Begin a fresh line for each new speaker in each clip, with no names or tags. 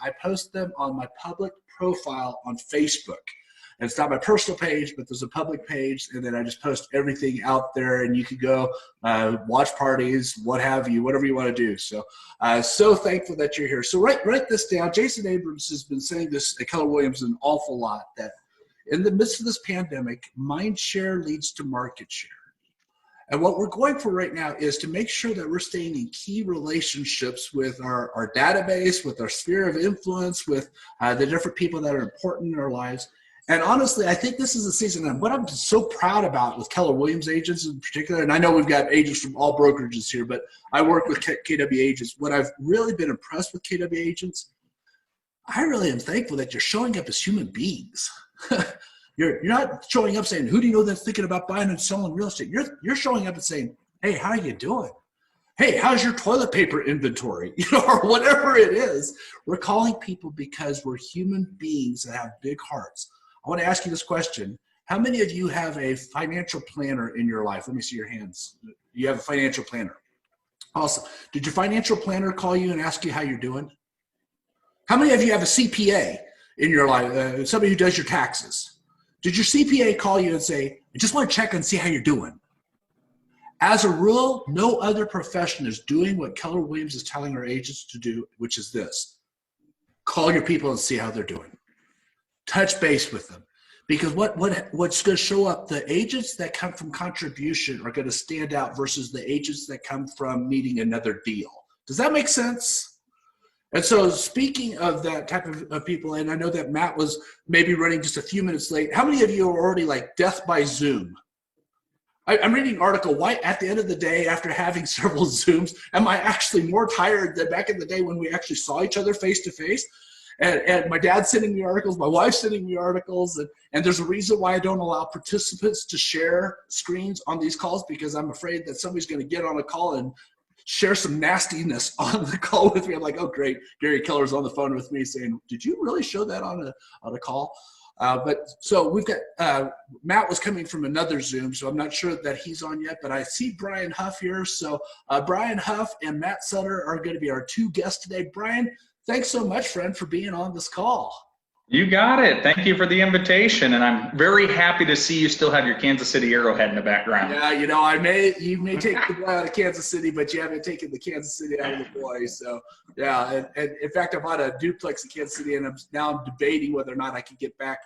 I post them on my public profile on Facebook. And it's not my personal page, but there's a public page, and then I just post everything out there, and you can go watch parties, what have you, whatever you want to do. So so thankful that you're here. So write this down. Jason Abrams has been saying this at Keller Williams an awful lot, that in the midst of this pandemic, mind share leads to market share. And what we're going for right now is to make sure that we're staying in key relationships with our database, with our sphere of influence, with the different people that are important in our lives. And honestly, I think this is a season, and what I'm so proud about with Keller Williams agents in particular, and I know we've got agents from all brokerages here, but I work with KW agents. What I've really been impressed with KW agents, I really am thankful that you're showing up as human beings. You're not showing up saying, who do you know that's thinking about buying and selling real estate? You're showing up and saying, hey, how are you doing? Hey, how's your toilet paper inventory? Or whatever it is. We're calling people because we're human beings that have big hearts. I want to ask you this question. How many of you have a financial planner in your life? Let me see your hands. You have a financial planner. Awesome. Did your financial planner call you and ask you how you're doing? How many of you have a CPA in your life, somebody who does your taxes? Did your CPA call you and say, I just want to check and see how you're doing? As a rule, no other profession is doing what Keller Williams is telling our agents to do, which is this. Call your people and see how they're doing. Touch base with them. Because what's going to show up, the agents that come from contribution are going to stand out versus the agents that come from meeting another deal. Does that make sense? And so speaking of that type of people, and I know that Matt was maybe running just a few minutes late, how many of you are already like death by Zoom? I'm reading an article, why at the end of the day, after having several Zooms, am I actually more tired than back in the day when we actually saw each other face to face? And my dad's sending me articles, my wife's sending me articles, and there's a reason why I don't allow participants to share screens on these calls, because I'm afraid that somebody's going to get on a call and share some nastiness on the call with me. I'm like, oh, great, Gary Keller's on the phone with me saying, did you really show that on a call? But so we've got, Matt was coming from another Zoom, so I'm not sure that he's on yet, but I see Bryan Huff here. So Bryan Huff and Matt Sutter are going to be our two guests today. Bryan, thanks so much, friend, for being on this call.
You got it. Thank you for the invitation, and I'm very happy to see you still have your Kansas City Arrowhead in the background.
Yeah, you may take the boy out of Kansas City, but you haven't taken the Kansas City out of the boy. So yeah, and in fact, I bought a duplex in Kansas City, and I'm debating whether or not I can get back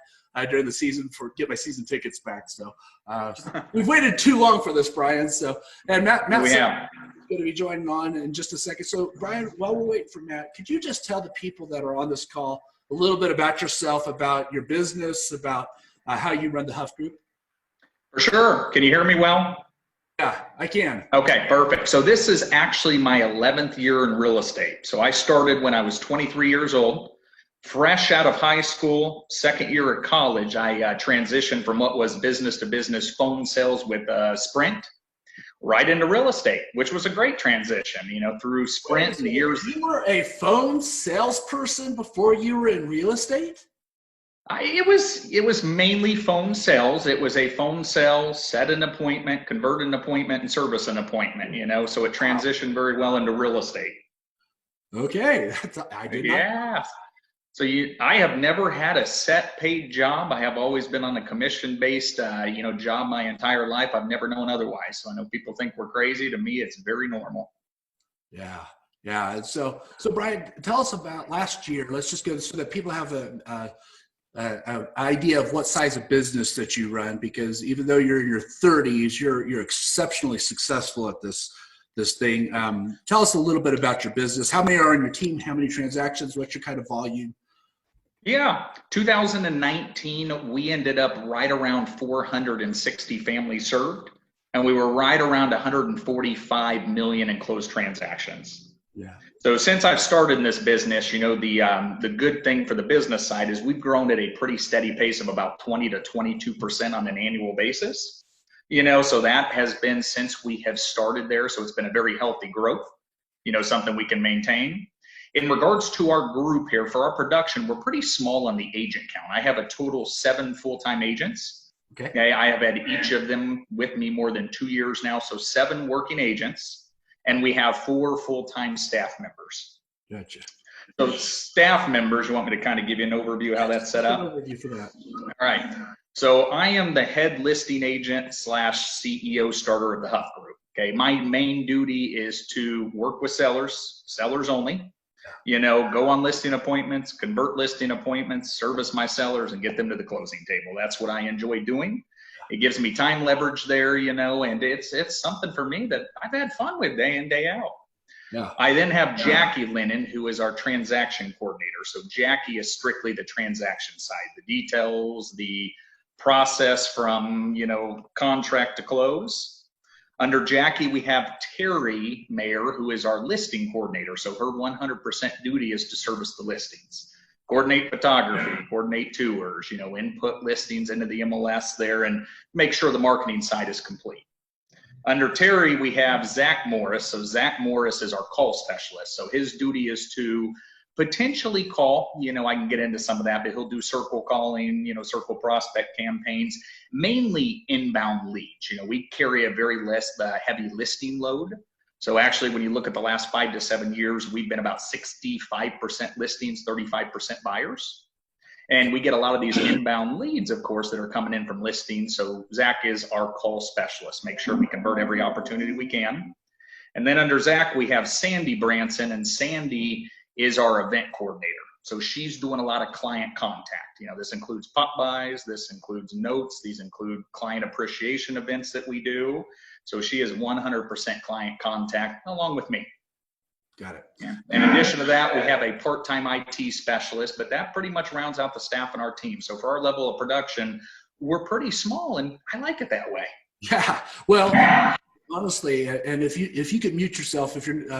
during the season get my season tickets back. So we've waited too long for this, Bryan. So and Matt's going to be joining on in just a second. So Bryan, while we're waiting for Matt, could you just tell the people that are on this call a little bit about yourself, about your business, about how you run the Huff Group?
For sure. Can you hear me well?
Yeah, I can.
Okay, perfect. So this is actually my 11th year in real estate. So I started when I was 23 years old, fresh out of high school, second year at college. I transitioned from what was business to business phone sales with Sprint right into real estate, which was a great transition, through Sprint and the years.
You were a phone salesperson before you were in real estate?
It was mainly phone sales. It was a phone sale, set an appointment, convert an appointment, and service an appointment, so it transitioned very well into real estate.
Okay. I did not.
Yeah. So I have never had a set paid job. I have always been on a commission-based, job my entire life. I've never known otherwise. So I know people think we're crazy. To me, it's very normal.
Yeah. Yeah. And so Bryan, tell us about last year. Let's just go so that people have an idea of what size of business that you run, because even though you're in your 30s, you're exceptionally successful at this thing. Tell us a little bit about your business. How many are on your team? How many transactions? What's your kind of volume?
Yeah, 2019, we ended up right around 460 families served, and we were right around 145 million in closed transactions.
Yeah.
So since I've started in this business, the good thing for the business side is we've grown at a pretty steady pace of about 20 to 22% on an annual basis. So that has been since we have started there. So it's been a very healthy growth, something we can maintain. In regards to our group here, for our production, we're pretty small on the agent count. I have a total 7 full-time agents. Okay. I have had each of them with me more than 2 years now. So 7 working agents, and we have 4 full-time staff members.
Gotcha.
So staff members, you want me to kind of give you an overview how that's set up?
An overview for that.
All right. So I am the head listing agent / CEO starter of the Huff Group. Okay. My main duty is to work with sellers only, go on listing appointments, convert listing appointments, service my sellers, and get them to the closing table. That's what I enjoy doing. It gives me time leverage there, and it's something for me that I've had fun with day in, day out.
Yeah.
I then have Jackie Lennon, who is our transaction coordinator. So Jackie is strictly the transaction side, the details, the process from, contract to close. Under Jackie, we have Terry Mayer, who is our listing coordinator. So her 100% duty is to service the listings, coordinate photography, coordinate tours, input listings into the MLS there, and make sure the marketing side is complete. Under Terry, we have Zach Morris. So Zach Morris is our call specialist. So his duty is to potentially call, I can get into some of that, but he'll do circle calling, circle prospect campaigns, mainly inbound leads. We carry a very heavy listing load. So actually, when you look at the last 5 to 7 years, we've been about 65% listings, 35% buyers. And we get a lot of these inbound leads, of course, that are coming in from listings. So Zach is our call specialist. Make sure we convert every opportunity we can. And then under Zach, we have Sandy Branson, and Sandy is our event coordinator. So she's doing a lot of client contact. This includes pop buys, this includes notes, these include client appreciation events that we do. So she is 100% client contact along with me.
Got it.
Yeah. In addition to that, we have a part-time IT specialist, but that pretty much rounds out the staff in our team. So for our level of production, we're pretty small, and I like it that way.
Yeah. Well, honestly, and if you could mute yourself, if you're,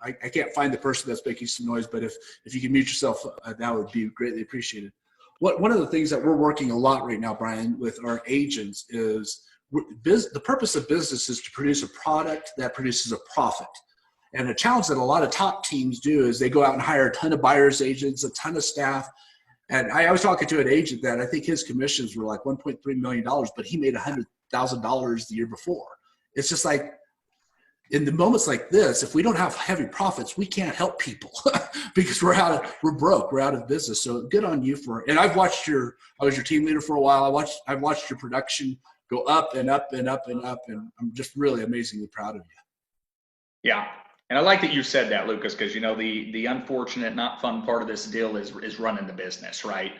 I can't find the person that's making some noise, but if you can mute yourself, that would be greatly appreciated. One of the things that we're working a lot right now, Bryan, with our agents is the purpose of business is to produce a product that produces a profit. And the challenge that a lot of top teams do is they go out and hire a ton of buyer's agents, a ton of staff. And I was talking to an agent that I think his commissions were like $1.3 million, but he made $100,000 the year before. It's just like, in the moments like this, if we don't have heavy profits, we can't help people because we're broke, we're out of business. So good on you and I was your team leader for a while. I've watched your production go up and up and up and up. And I'm just really amazingly proud of you.
Yeah. And I like that you said that, Lucas, because, the unfortunate, not fun part of this deal is running the business, right?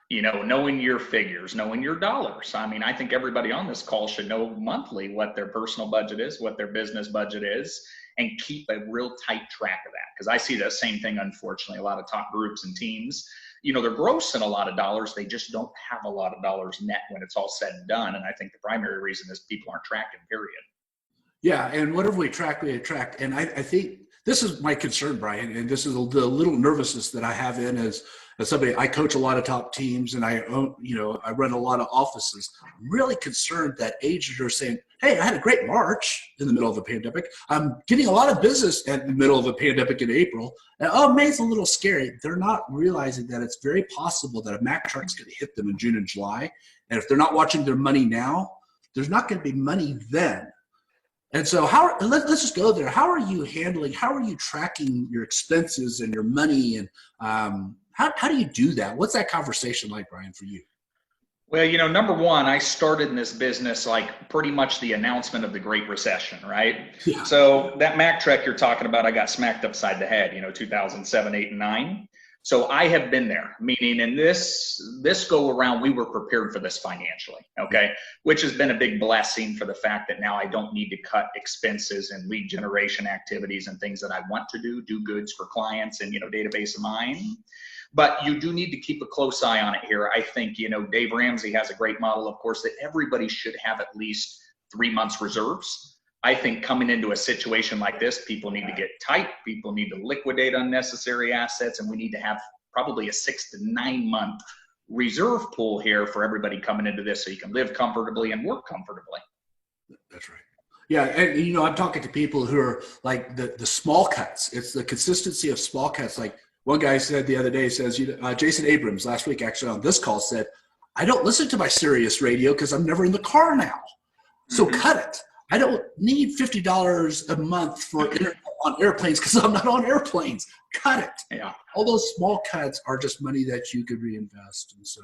Knowing your figures, knowing your dollars. I mean, I think everybody on this call should know monthly what their personal budget is, what their business budget is, and keep a real tight track of that. Because I see the same thing, unfortunately, a lot of top groups and teams, they're grossing a lot of dollars. They just don't have a lot of dollars net when it's all said and done. And I think the primary reason is people aren't tracking, period.
Yeah, and whatever we attract. And I think this is my concern, Bryan, and this is the little nervousness that I have as somebody. I coach a lot of top teams, and I run a lot of offices. I'm really concerned that agents are saying, hey, I had a great March in the middle of a pandemic. I'm getting a lot of business in the middle of a pandemic in April. And May's a little scary. They're not realizing that it's very possible that a Mack truck's going to hit them in June and July. And if they're not watching their money now, there's not going to be money then. And so let's just go there. How are you tracking your expenses and your money? And how do you do that? What's that conversation like, Bryan, for you?
Well, number one, I started in this business like pretty much the announcement of the Great Recession, right?
Yeah.
So that Mack truck you're talking about, I got smacked upside the head, 2007, 8, and 9. So I have been there, meaning in this go around, we were prepared for this financially, okay? Which has been a big blessing for the fact that now I don't need to cut expenses and lead generation activities and things that I want to do goods for clients and, database of mine. But you do need to keep a close eye on it here. I think, Dave Ramsey has a great model, of course, that everybody should have at least 3 months reserves. I think coming into a situation like this, people need to get tight. People need to liquidate unnecessary assets, and we need to have probably a 6 to 9 month reserve pool here for everybody coming into this so you can live comfortably and work comfortably.
That's right. Yeah, and I'm talking to people who are like the small cuts. It's the consistency of small cuts. Like one guy said the other day, Jason Abrams last week actually on this call said, I don't listen to my Sirius radio because I'm never in the car now. So cut it. I don't need $50 a month for internet on airplanes because I'm not on airplanes. Cut it.
Yeah.
All those small cuts are just money that you could reinvest. And so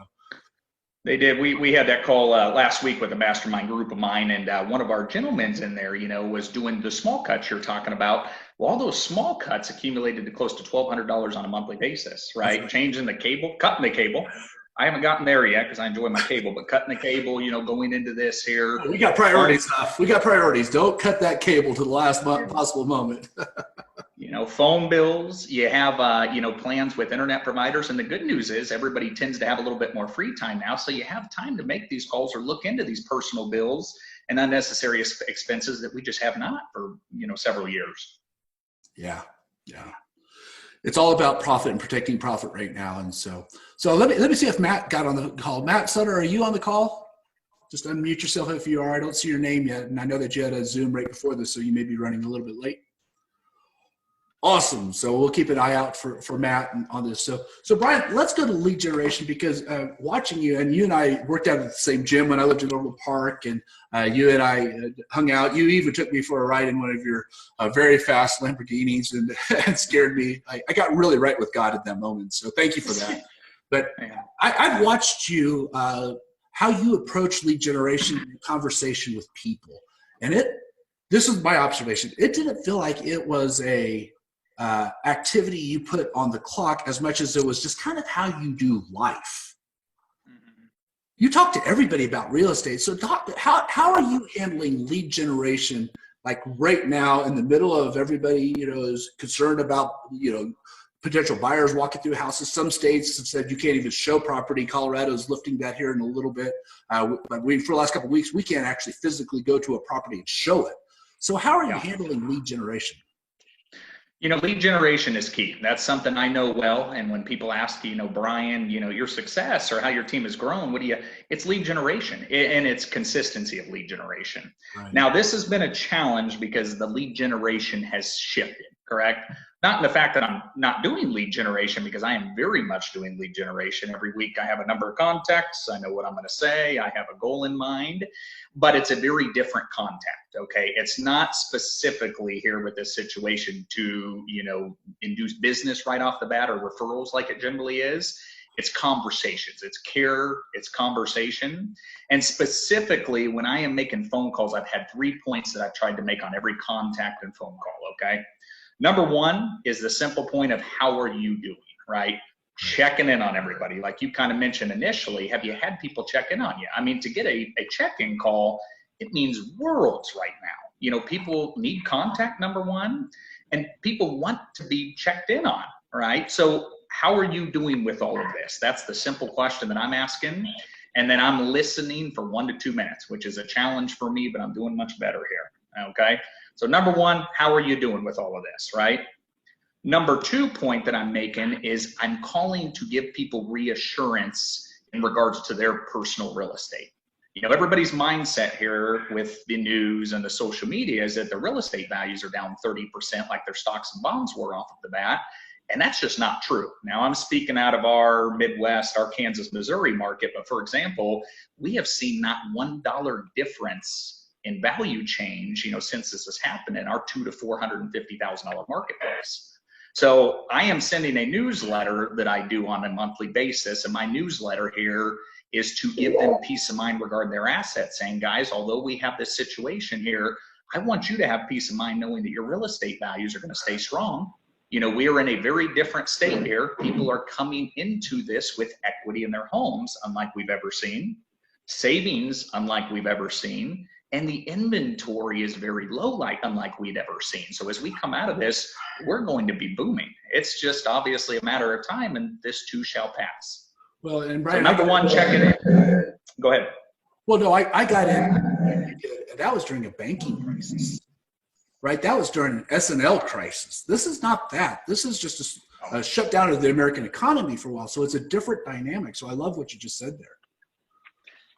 they did. We had that call last week with a mastermind group of mine, and one of our gentlemen's in there, was doing the small cuts you're talking about. Well, all those small cuts accumulated to close to $1,200 on a monthly basis, right? Changing the cable, cutting the cable. I haven't gotten there yet because I enjoy my cable, but cutting the cable, going into this here.
We got priorities, Huff. We got priorities. Don't cut that cable to the last possible moment.
Phone bills, you have, plans with internet providers. And the good news is everybody tends to have a little bit more free time now. So you have time to make these calls or look into these personal bills and unnecessary expenses that we just have not for, several years.
Yeah. Yeah. It's all about profit and protecting profit right now. And so let me see if Matt got on the call. Matt Sutter, are you on the call? Just unmute yourself if you are. I don't see your name yet. And I know that you had a Zoom right before this, so you may be running a little bit late. Awesome. So we'll keep an eye out for Matt on this. So Bryan, let's go to lead generation because watching you, and you and I worked out at the same gym when I lived in Overland Park, and you and I hung out. You even took me for a ride in one of your very fast Lamborghinis and scared me. I got really right with God at that moment. So thank you for that. But I've watched you, how you approach lead generation and conversation with people. And this is my observation. It didn't feel like it was a activity you put on the clock as much as it was just kind of how you do life. Mm-hmm. You talk to everybody about real estate. So how are you handling lead generation like right now in the middle of everybody, is concerned about, potential buyers walking through houses. Some states have said you can't even show property. Colorado's lifting that here in a little bit. But for the last couple of weeks, we can't actually physically go to a property and show it. So how are you handling lead generation?
Lead generation is key. That's something I know well. And when people ask, Bryan, your success or how your team has grown, it's lead generation and it's consistency of lead generation. Right. Now, this has been a challenge because the lead generation has shifted, correct? Not in the fact that I'm not doing lead generation, because I am very much doing lead generation. Every week I have a number of contacts. I know what I'm going to say. I have a goal in mind, but it's a very different contact. Okay. It's not specifically here with this situation to, induce business right off the bat or referrals like it generally is. It's conversations, it's care, it's conversation. And specifically when I am making phone calls, I've had 3 points that I've tried to make on every contact and phone call. Okay. Number one is the simple point of how are you doing, right? Checking in on everybody. Like you kind of mentioned initially, have you had people check in on you? I mean, to get a check-in call, it means worlds right now. People need contact, number one, and people want to be checked in on, right? So how are you doing with all of this? That's the simple question that I'm asking. And then I'm listening for 1 to 2 minutes, which is a challenge for me, but I'm doing much better here, okay? So number one, how are you doing with all of this, right? Number 2 point that I'm making is I'm calling to give people reassurance in regards to their personal real estate. Everybody's mindset here with the news and the social media is that the real estate values are down 30% like their stocks and bonds were off of the bat. And that's just not true. Now I'm speaking out of our Midwest, our Kansas, Missouri market. But for example, we have seen not $1 difference in value change, since this has happened in our $200,000 to $450,000 marketplace. So I am sending a newsletter that I do on a monthly basis. And my newsletter here is to give them peace of mind regarding their assets, saying, guys, although we have this situation here, I want you to have peace of mind knowing that your real estate values are going to stay strong. We are in a very different state here. People are coming into this with equity in their homes, unlike we've ever seen, savings, unlike we've ever seen, and the inventory is very low, unlike we'd ever seen. So as we come out of this, we're going to be booming. It's just obviously a matter of time, and this too shall pass.
Well, and Bryan,
so number one, check it in. Go ahead.
Well, no, I got in. And that was during a banking crisis, right? That was during an S&L crisis. This is not that. This is just a shutdown of the American economy for a while. So it's a different dynamic. So I love what you just said there.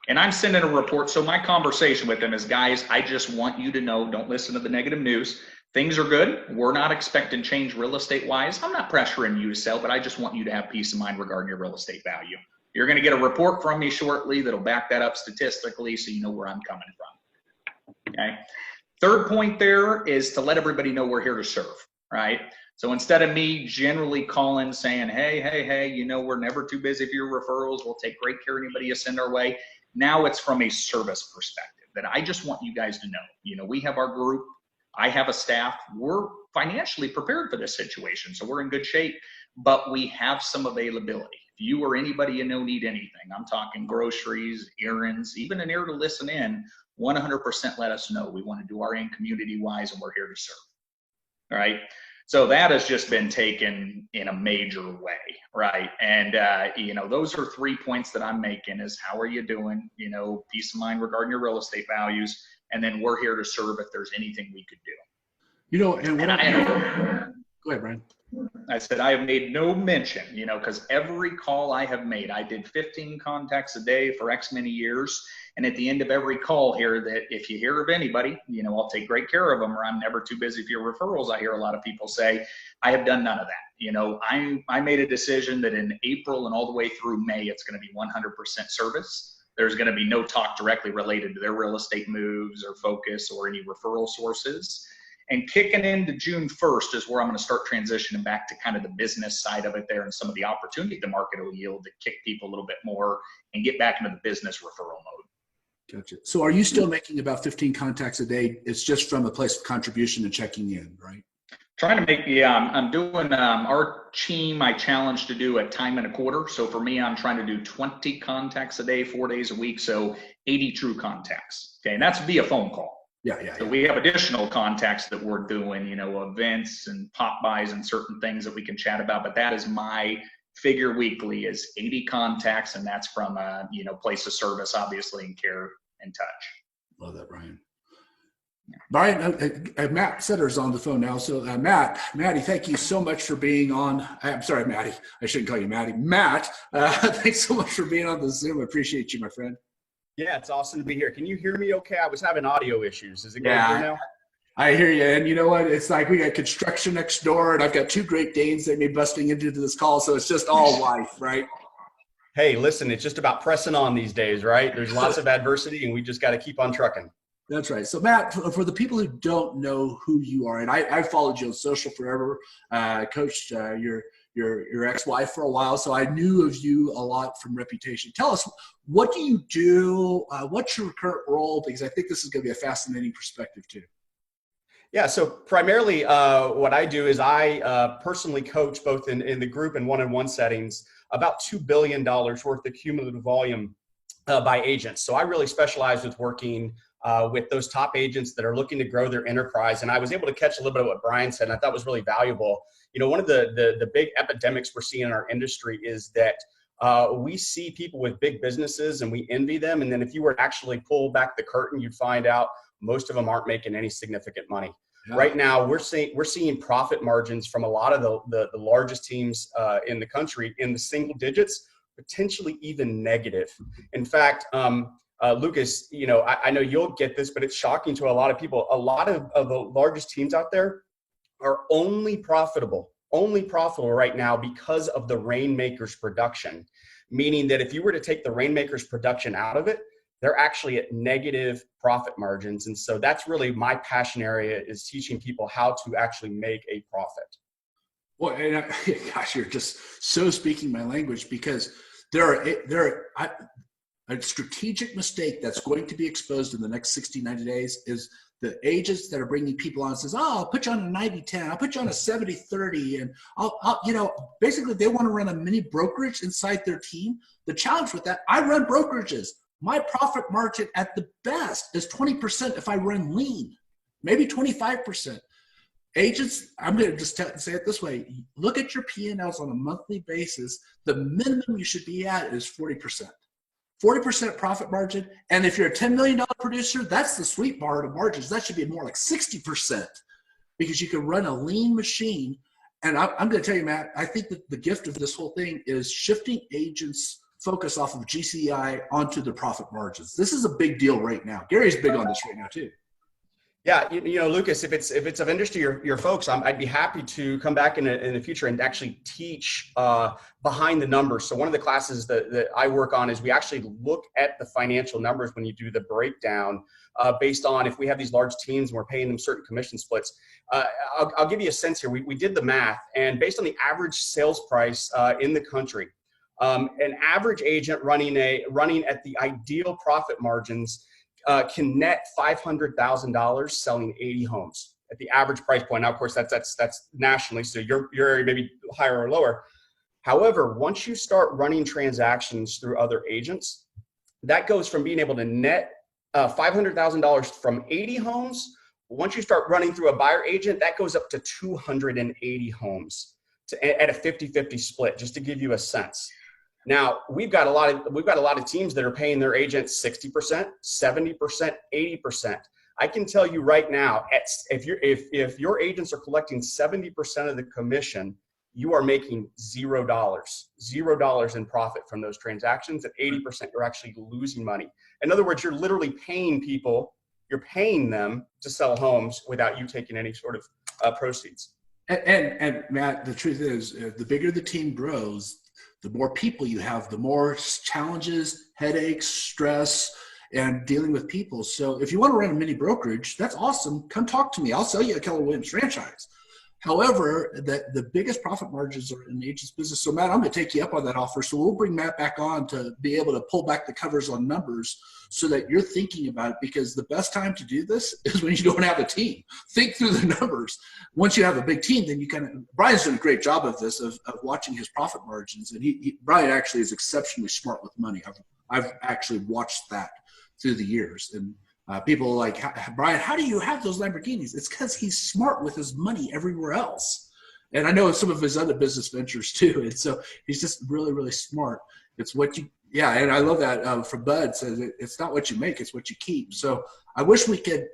And I'm sending a report. So my conversation with them is, guys, I just want you to know, don't listen to the negative news. Things are good. We're not expecting change real estate wise. I'm not pressuring you to sell, but I just want you to have peace of mind regarding your real estate value. You're going to get a report from me shortly that'll back that up statistically so you know where I'm coming from. Okay. Third point there is to let everybody know we're here to serve, right? So instead of me generally calling saying, hey, you know, we're never too busy for your referrals. We'll take great care of anybody you send our way. Now it's from a service perspective that I just want you guys to know, you know, we have our group. I have a staff. We're financially prepared for this situation. So we're in good shape, but we have some availability. If you or anybody you know need anything, I'm talking groceries, errands, even an ear to listen in, 100% let us know. We want to do our end community wise and we're here to serve. All right. So that has just been taken in a major way, right? And, you know, those are 3 points that I'm making is how are you doing? You know, peace of mind regarding your real estate values. And then we're here to serve if there's anything we could do.
You know, and what go ahead, Bryan.
I said, I have made no mention, you know, because every call I have made, I did 15 contacts a day for X many years. And at the end of every call here, that if you hear of anybody, you know, I'll take great care of them, or I'm never too busy for your referrals. I hear a lot of people say, I have done none of that. You know, I made a decision that in April and all the way through May, it's going to be 100% service. There's going to be no talk directly related to their real estate moves or focus or any referral sources. And kicking into June 1st is where I'm going to start transitioning back to kind of the business side of it there and some of the opportunity the market will yield to kick people a little bit more and get back into the business referral mode.
Gotcha. So are you still making about 15 contacts a day? It's just from a place of contribution and checking in, right?
Trying to make, yeah, I'm doing our team, I challenged to do a time and a quarter. So for me, I'm trying to do 20 contacts a day, 4 days a week. So 80 true contacts. Okay. And that's via phone call. So we have additional contacts that we're doing, you know, events and pop buys and certain things that we can chat about. But that is my figure weekly is 80 contacts. And that's from a, you know, place of service, obviously, and care and touch.
Love that, Bryan. Bryan, Matt Sutter's on the phone now. So Maddie, thank you so much for being on. I'm sorry, Maddie. I shouldn't call you Maddie. Matt, thanks so much for being on the Zoom. I appreciate you, my friend.
Yeah, it's awesome to be here. Can you hear me okay? I was having audio issues. Is it going through now?
I hear you. And you know what? It's like we got construction next door, and I've got 2 Great Danes that may be busting into this call. So it's just all life, right?
Hey, listen, it's just about pressing on these days, right? There's lots of adversity, and we just got to keep on trucking.
That's right. So Matt, for the people who don't know who you are, and I followed you on social forever, coached your ex-wife for a while, so I knew of you a lot from reputation. Tell us, what do you do? What's your current role? Because I think this is going to be a fascinating perspective too.
Yeah, so primarily what I do is I personally coach both in the group and one-on-one settings about $2 billion worth of cumulative volume by agents. So I really specialize with working with those top agents that are looking to grow their enterprise. And I was able to catch a little bit of what Bryan said, and I thought was really valuable. You know, one of the big epidemics we're seeing in our industry is that we see people with big businesses and we envy them. And then if you were to actually pull back the curtain, you'd find out most of them aren't making any significant money. Yeah. Right now, we're seeing profit margins from a lot of the largest teams in the country in the single digits, potentially even negative. In fact, Lucas, you know, I know you'll get this, but it's shocking to a lot of people. A lot of the largest teams out there are only profitable right now because of the Rainmakers production, meaning that if you were to take the Rainmakers production out of it, they're actually at negative profit margins. And so that's really my passion area, is teaching people how to actually make a profit.
Well, and gosh, you're just so speaking my language, because a strategic mistake that's going to be exposed in the next 60, 90 days is the agents that are bringing people on and says, oh, I'll put you on a 90-10, I'll put you on a 70-30. And I'll, you know, basically they want to run a mini brokerage inside their team. The challenge with that, I run brokerages. My profit margin at the best is 20% if I run lean, maybe 25%. Agents, I'm going to just say it this way. Look at your P&Ls on a monthly basis. The minimum you should be at is 40%. 40% profit margin. And if you're a $10 million producer, that's the sweet part of margins. That should be more like 60%, because you can run a lean machine. And I'm going to tell you, Matt, I think that the gift of this whole thing is shifting agents' focus off of GCI onto the profit margins. This is a big deal right now. Gary's big on this right now too.
Yeah, Lucas, if it's of interest to your folks, I'd be happy to come back in the future and actually teach behind the numbers. So one of the classes that I work on is we actually look at the financial numbers when you do the breakdown based on if we have these large teams and we're paying them certain commission splits. I'll give you a sense here. We did the math, and based on the average sales price in the country, an average agent running at the ideal profit margins can net $500,000 selling 80 homes at the average price point. Now, of course, that's nationally, so your area may be higher or lower. However, once you start running transactions through other agents, that goes from being able to net $500,000 from 80 homes. Once you start running through a buyer agent, that goes up to 280 homes at a 50-50 split, just to give you a sense. Now, we've got a lot of teams that are paying their agents 60%, 70%, 80%. I can tell you right now, if your agents are collecting 70% of the commission, you are making $0 in profit from those transactions. At 80%, you're actually losing money. In other words, you're literally paying people, you're paying them to sell homes without you taking any sort of proceeds.
And Matt, the truth is, the bigger the team grows, the more people you have, the more challenges, headaches, stress, and dealing with people. So if you want to run a mini brokerage, that's awesome. Come talk to me. I'll sell you a Keller Williams franchise. However, the biggest profit margins are in the agent's business. So Matt, I'm going to take you up on that offer. So we'll bring Matt back on to be able to pull back the covers on numbers so that you're thinking about it, because the best time to do this is when you don't have a team. Think through the numbers. Once you have a big team, then you Brian's done a great job of this, of watching his profit margins. And Brian actually is exceptionally smart with money. I've actually watched that through the years. And people are like, Brian, how do you have those Lamborghinis? It's because he's smart with his money everywhere else. And I know some of his other business ventures too. And so he's just really, really smart. It's what you, yeah. And I love that from Bud says it's not what you make, it's what you keep. So I wish we could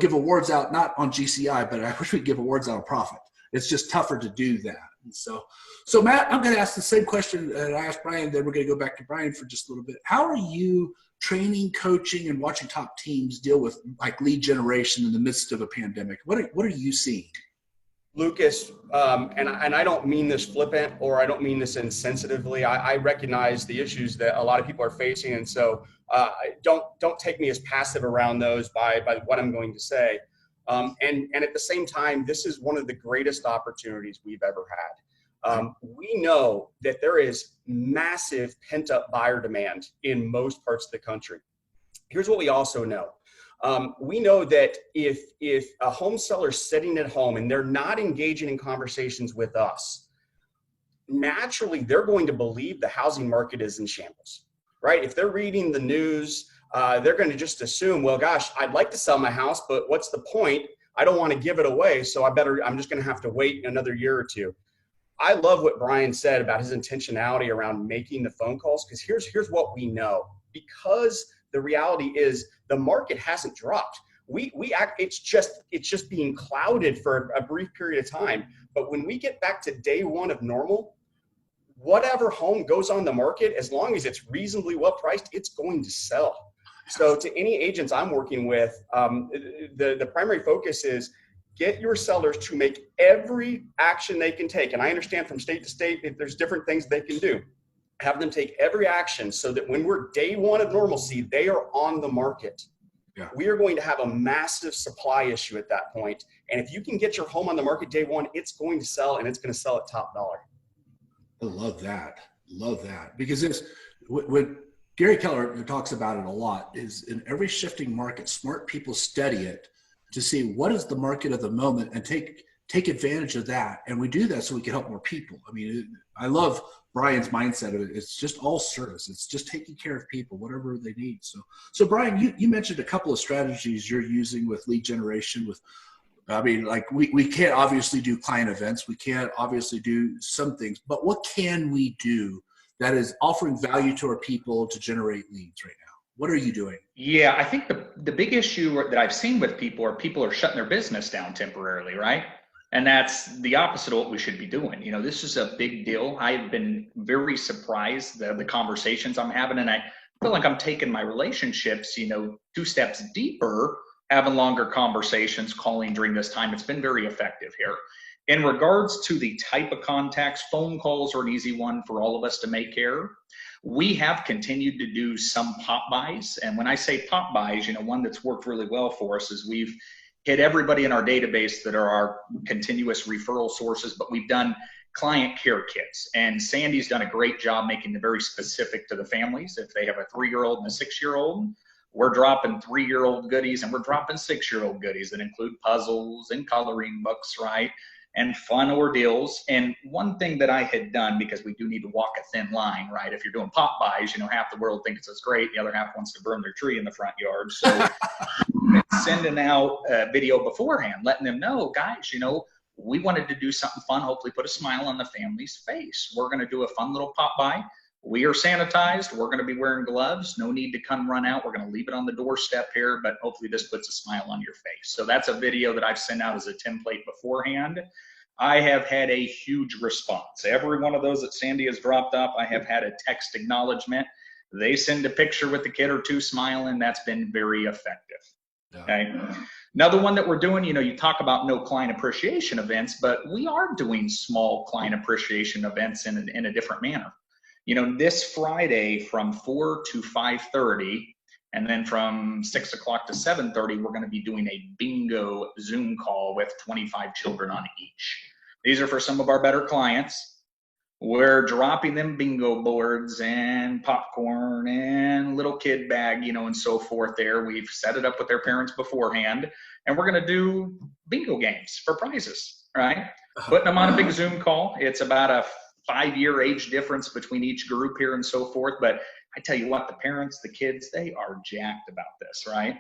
give awards out, not on GCI, but I wish we could give awards out on profit. It's just tougher to do that. And so Matt, I'm going to ask the same question that I asked Brian, then we're going to go back to Brian for just a little bit. How are you training, coaching, and watching top teams deal with like lead generation in the midst of a pandemic? What are you seeing?
Lucas, and I don't mean this flippant or I don't mean this insensitively. I recognize the issues that a lot of people are facing, and so don't take me as passive around those by what I'm going to say. And at the same time, this is one of the greatest opportunities we've ever had. We know that there is massive pent-up buyer demand in most parts of the country. Here's what we also know. We know that if a home seller is sitting at home and they're not engaging in conversations with us, naturally they're going to believe the housing market is in shambles, right? If they're reading the news, they're going to just assume, well, gosh, I'd like to sell my house, but what's the point? I don't want to give it away, so I'm just going to have to wait another year or two. I love what Bryan said about his intentionality around making the phone calls, because here's what we know. Because the reality is the market hasn't dropped. It's just being clouded for a brief period of time. But when we get back to day one of normal, whatever home goes on the market, as long as it's reasonably well priced, it's going to sell. So to any agents I'm working with, the primary focus is get your sellers to make every action they can take. And I understand from state to state, if there's different things they can do. Have them take every action so that when we're day one of normalcy, they are on the market. Yeah. We are going to have a massive supply issue at that point. And if you can get your home on the market day one, it's going to sell, and it's going to sell at top dollar.
I love that. Love that. Because when Gary Keller talks about it a lot, is in every shifting market, smart people study it to see what is the market of the moment and take advantage of that. And we do that so we can help more people. I mean, I love Brian's mindset of it. It's just all service. It's just taking care of people, whatever they need. So Brian, you mentioned a couple of strategies you're using with lead generation. Like we can't obviously do client events. We can't obviously do some things, but what can we do that is offering value to our people to generate leads right now? What are you doing?
Yeah, I think the big issue that I've seen with people are shutting their business down temporarily, right? And that's the opposite of what we should be doing. You know, this is a big deal. I've been very surprised the conversations I'm having, and I feel like I'm taking my relationships, 2 steps deeper having longer conversations, calling during this time. It's been very effective here. In regards to the type of contacts, phone calls are an easy one for all of us to make here. We have continued to do some pop buys. And when I say pop buys, one that's worked really well for us is we've hit everybody in our database that are our continuous referral sources, but we've done client care kits. And Sandy's done a great job making them very specific to the families. If they have a 3-year-old and a 6-year-old, we're dropping 3-year-old goodies and we're dropping 6-year-old goodies that include puzzles and coloring books, right? And fun ordeals. And one thing that I had done, because we do need to walk a thin line, right? If you're doing pop buys, half the world thinks it's great, the other half wants to burn their tree in the front yard. So sending out a video beforehand, letting them know, guys, we wanted to do something fun, hopefully put a smile on the family's face. We're going to do a fun little pop by. We are sanitized. We're going to be wearing gloves. No need to come run out. We're going to leave it on the doorstep here, but hopefully this puts a smile on your face. So that's a video that I've sent out as a template beforehand. I have had a huge response. Every one of those that Sandy has dropped off, I have had a text acknowledgement. They send a picture with the kid or two smiling. That's been very effective. Yeah. Okay. Another one that we're doing, you talk about no client appreciation events, but we are doing small client appreciation events in a different manner. This Friday from 4 to 5:30, and then from 6 o'clock to 7:30, we're going to be doing a bingo Zoom call with 25 children on each. These are for some of our better clients. We're dropping them bingo boards and popcorn and little kid bag, and so forth there. We've set it up with their parents beforehand, and we're going to do bingo games for prizes, right? Putting them on a big Zoom call. It's about a 5-year age difference between each group here and so forth. But I tell you what, the parents, the kids, they are jacked about this, right?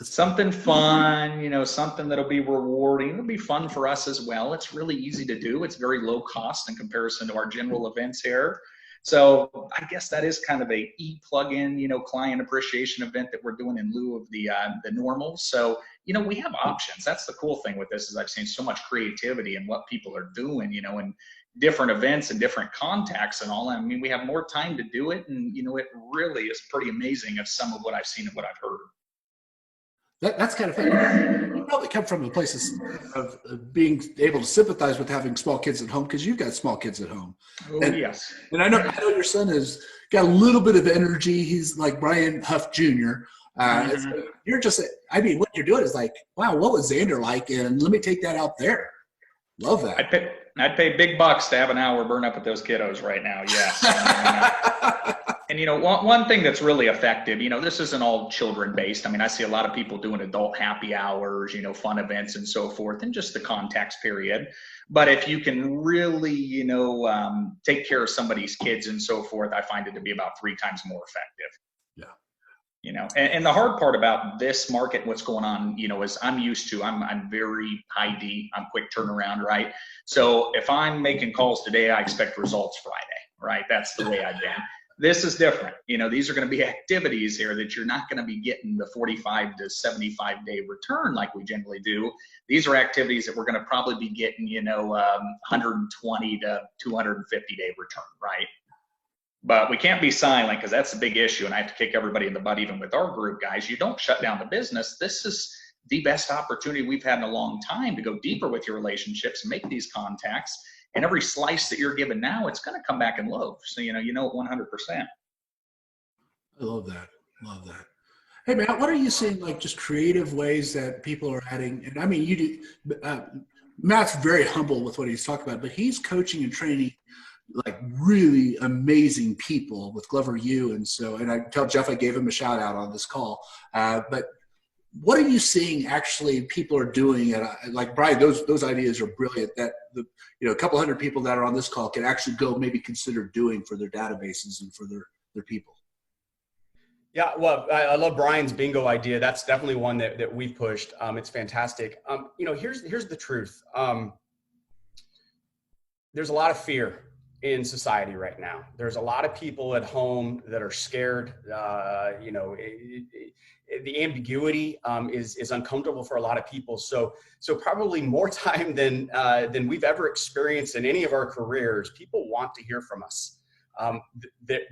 Something fun, something that'll be rewarding. It'll be fun for us as well. It's really easy to do. It's very low cost in comparison to our general events here. So I guess that is kind of a plug-in, client appreciation event that we're doing in lieu of the normal. So, we have options. That's the cool thing with this is I've seen so much creativity in what people are doing, and different events and different contacts and all. I mean, we have more time to do it. And, it really is pretty amazing of some of what I've seen and what I've heard.
That's kind of fun. You probably come from a place of being able to sympathize with having small kids at home because you've got small kids at home.
Oh, yes.
And I know your son has got a little bit of energy. He's like Bryan Huff Jr. So you're just, what you're doing is like, wow, what was Xander like? And let me take that out there. Love that.
I'd pay big bucks to have an hour burn up with those kiddos right now. Yes. And one thing that's really effective, this isn't all children based. I see a lot of people doing adult happy hours, fun events and so forth, and just the contacts period. But if you can really, take care of somebody's kids and so forth, I find it to be about 3 times more effective.
Yeah.
And the hard part about this market, what's going on, is I'm very high D, I'm quick turnaround, right? So if I'm making calls today, I expect results Friday, right? That's the way I've been. This is different. These are going to be activities here that you're not going to be getting the 45 to 75 day return like we generally do. These are activities that we're going to probably be getting, 120 to 250 day return, right? But we can't be silent because that's a big issue. And I have to kick everybody in the butt, even with our group guys. You don't shut down the business. This is the best opportunity we've had in a long time to go deeper with your relationships, make these contacts. And every slice that you're given now, it's going to come back in loaves. So, you know it 100%.
I love that. Love that. Hey, Matt, what are you seeing, like just creative ways that people are adding? And you do, Matt's very humble with what he's talking about, but he's coaching and training like really amazing people with Glover U. And I tell Jeff I gave him a shout out on this call. But what are you seeing actually people are doing like Bryan, those ideas are brilliant that a couple hundred people that are on this call can actually go maybe consider doing for their databases and for their people.
Yeah, well, I love Bryan's bingo idea. That's definitely one that we've pushed. It's fantastic. Here's the truth. There's a lot of fear in society right now. There's a lot of people at home that are scared. The ambiguity is uncomfortable for a lot of people. So probably more time than we've ever experienced in any of our careers, people want to hear from us.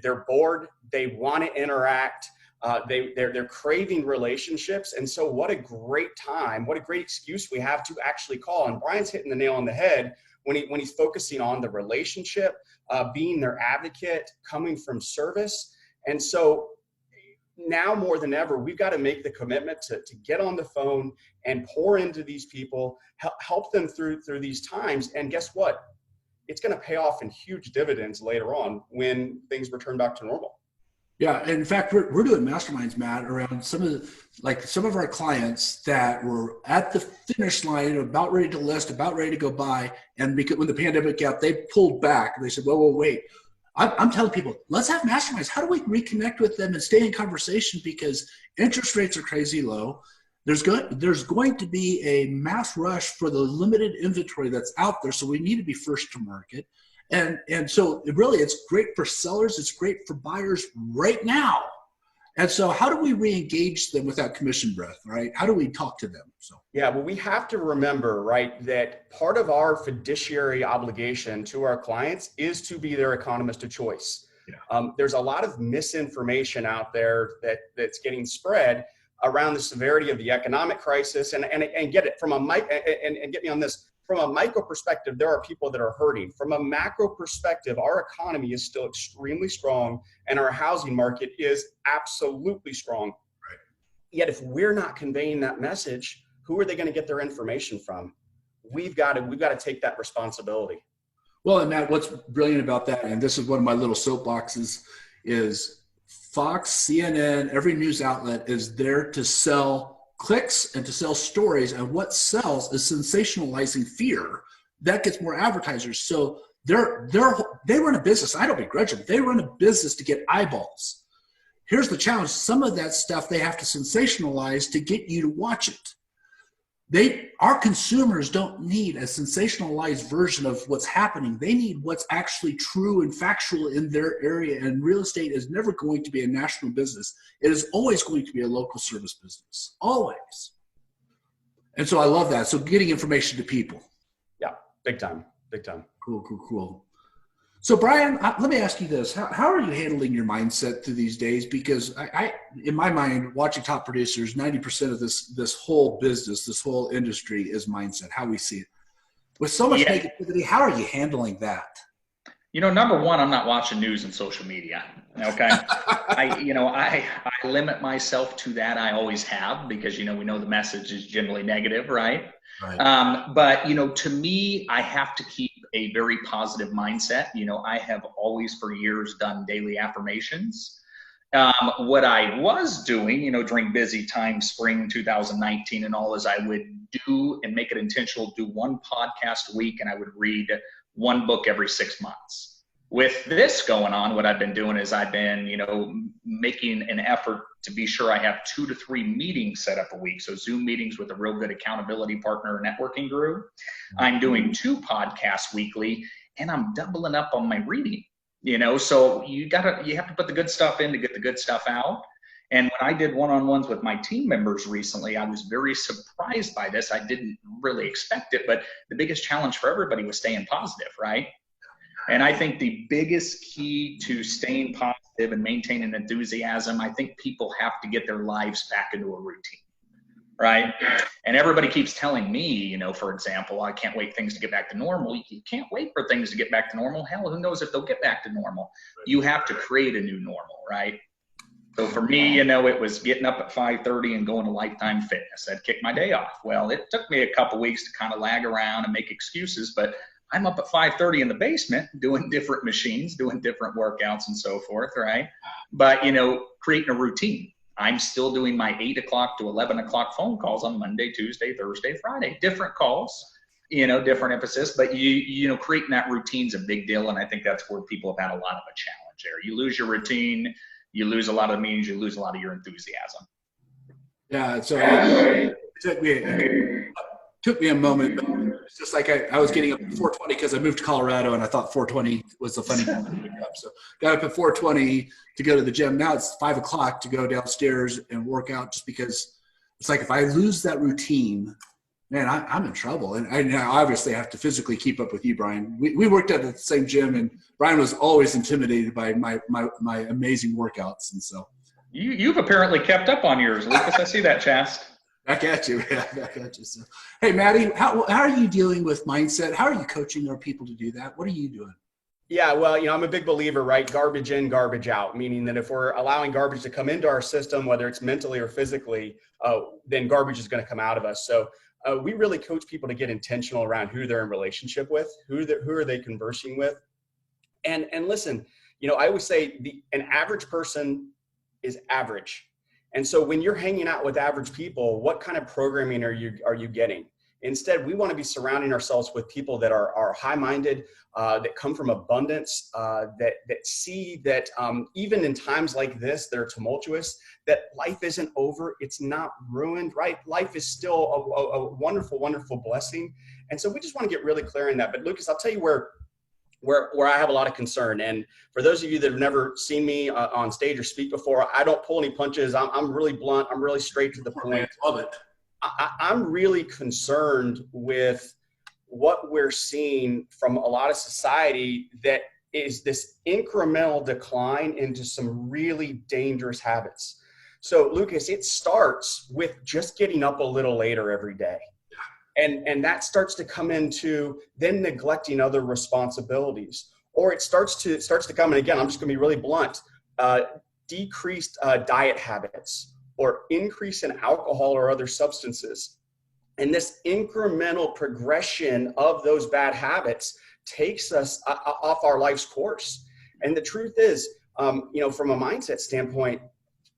They're bored. They want to interact. They're craving relationships. And so what a great time, what a great excuse we have to actually call. And Bryan's hitting the nail on the head when he's focusing on the relationship, being their advocate, coming from service. And so now more than ever, we've got to make the commitment to get on the phone and pour into these people, help them through these times. And guess what? It's going to pay off in huge dividends later on when things return back to normal.
Yeah, and in fact, we're doing masterminds, Matt, around some of our clients that were at the finish line, about ready to list, about ready to go buy, and because when the pandemic hit, they pulled back. They said, "Well, wait." I'm telling people, let's have masterminds. How do we reconnect with them and stay in conversation? Because interest rates are crazy low. There's going to be a mass rush for the limited inventory that's out there, so we need to be first to market. And so it's great for sellers. It's great for buyers right now. And so how do we re-engage them without commission breath, right? How do we talk to them?
Yeah, well, we have to remember, right, that part of our fiduciary obligation to our clients is to be their economist of choice. Yeah. There's a lot of misinformation out there that's getting spread around the severity of the economic crisis, and get it from and get me on this. From a micro perspective, there are people that are hurting. From a macro perspective, our economy is still extremely strong and our housing market is absolutely strong. Right. Yet if we're not conveying that message, who are they going to get their information from? We've got to take that responsibility.
Well, and Matt, what's brilliant about that, and this is one of my little soapboxes, is Fox, CNN, every news outlet is there to sell clicks and to sell stories, and what sells is sensationalizing fear. That gets more advertisers. So they run a business. I don't begrudge them. They run a business to get eyeballs. Here's the challenge. Some of that stuff they have to sensationalize to get you to watch it. Our consumers don't need a sensationalized version of what's happening. They need what's actually true and factual in their area. And real estate is never going to be a national business. It is always going to be a local service business, always. And so I love that. So getting information to people.
Yeah, big time.
Cool. So Bryan, let me ask you this. How are you handling your mindset through these days? Because I in my mind, watching top producers, 90% of this whole business, this whole industry is mindset, how we see it. With so much negativity, how are you handling that?
Number one, I'm not watching news and social media. Okay. I limit myself to that. I always have, because, we know the message is generally negative, right? Right. But, to me, I have to keep a very positive mindset. I have always for years done daily affirmations. What I was doing, during busy time, spring 2019 and all, is I would do and make it intentional, do one podcast a week, and I would read one book every 6 months. With this going on, what I've been doing is I've been, making an effort to be sure I have 2 to 3 meetings set up a week. So Zoom meetings with a real good accountability partner networking group. I'm doing 2 podcasts weekly, and I'm doubling up on my reading, so you have to put the good stuff in to get the good stuff out. And when I did one-on-ones with my team members recently, I was very surprised by this. I didn't really expect it, but the biggest challenge for everybody was staying positive, right? And I think the biggest key to staying positive and maintaining enthusiasm, I think people have to get their lives back into a routine, right? And everybody keeps telling me, for example, I can't wait things to get back to normal. You can't wait for things to get back to normal. Hell, who knows if they'll get back to normal? You have to create a new normal, right? So for me, it was getting up at 5:30 and going to Lifetime Fitness. I'd kick my day off. Well, it took me a couple weeks to kind of lag around and make excuses, but I'm up at 5:30 in the basement doing different machines, doing different workouts and so forth, right? But, creating a routine. I'm still doing my 8 o'clock to 11 o'clock phone calls on Monday, Tuesday, Thursday, Friday. Different calls, different emphasis. But, creating that routine is a big deal. And I think that's where people have had a lot of a challenge there. You lose your routine, you lose a lot of meetings, you lose a lot of your enthusiasm.
Yeah, so it took me a moment. It's just like I was getting up at 4:20 because I moved to Colorado and I thought 4:20 was a funny time to wake up. So got up at 4:20 to go to the gym. Now it's 5 o'clock to go downstairs and work out, just because it's like if I lose that routine, man, I'm in trouble. And I obviously have to physically keep up with you, Bryan. We worked at the same gym, and Bryan was always intimidated by my amazing workouts. And so
You've apparently kept up on yours, Lucas. I see that, Chast.
Back at you. Yeah, back at you. So, hey, Maddie, how are you dealing with mindset? How are you coaching our people to do that? What are you doing?
Yeah, well, I'm a big believer, right? Garbage in, garbage out, meaning that if we're allowing garbage to come into our system, whether it's mentally or physically, then garbage is going to come out of us. So we really coach people to get intentional around who they're in relationship with, who are they conversing with. And listen, I always say an average person is average. And so when you're hanging out with average people, what kind of programming are you getting? Instead, we want to be surrounding ourselves with people that are high-minded, that come from abundance, that see that even in times like this, that are tumultuous, that life isn't over, it's not ruined, right? Life is still a wonderful, wonderful blessing. And so we just want to get really clear in that. But Lucas, I'll tell you where I have a lot of concern. And for those of you that have never seen me on stage or speak before, I don't pull any punches. I'm really blunt. I'm really straight to the point.
Love it.
I'm really concerned with what we're seeing from a lot of society that is this incremental decline into some really dangerous habits. So Lucas, it starts with just getting up a little later every day. And that starts to come into then neglecting other responsibilities, or it starts to come. And again, I'm just going to be really blunt, decreased diet habits, or increase in alcohol or other substances. And this incremental progression of those bad habits takes us off our life's course. And the truth is, from a mindset standpoint,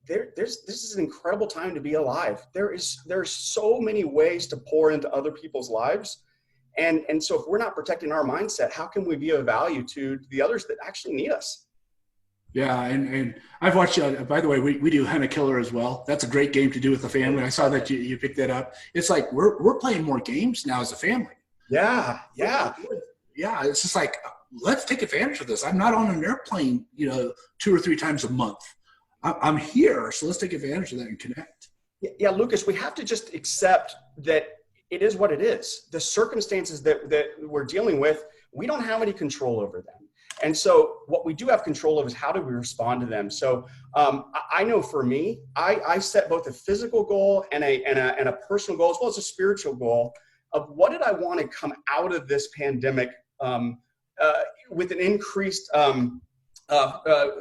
this is an incredible time to be alive. There's so many ways to pour into other people's lives. And so if we're not protecting our mindset, how can we be of value to the others that actually need us?
Yeah, and I've watched, by the way, we do Hunt a Killer as well. That's a great game to do with the family. I saw that you picked that up. It's like we're playing more games now as a family.
Yeah.
Yeah, it's just like, let's take advantage of this. I'm not on an airplane, 2 or 3 times a month. I'm here, so let's take advantage of that and connect.
Yeah, Lucas, we have to just accept that it is what it is. The circumstances that we're dealing with, we don't have any control over them. And so what we do have control of is how do we respond to them. So I know for me, I set both a physical goal and a personal goal, as well as a spiritual goal of what did I want to come out of this pandemic with an increased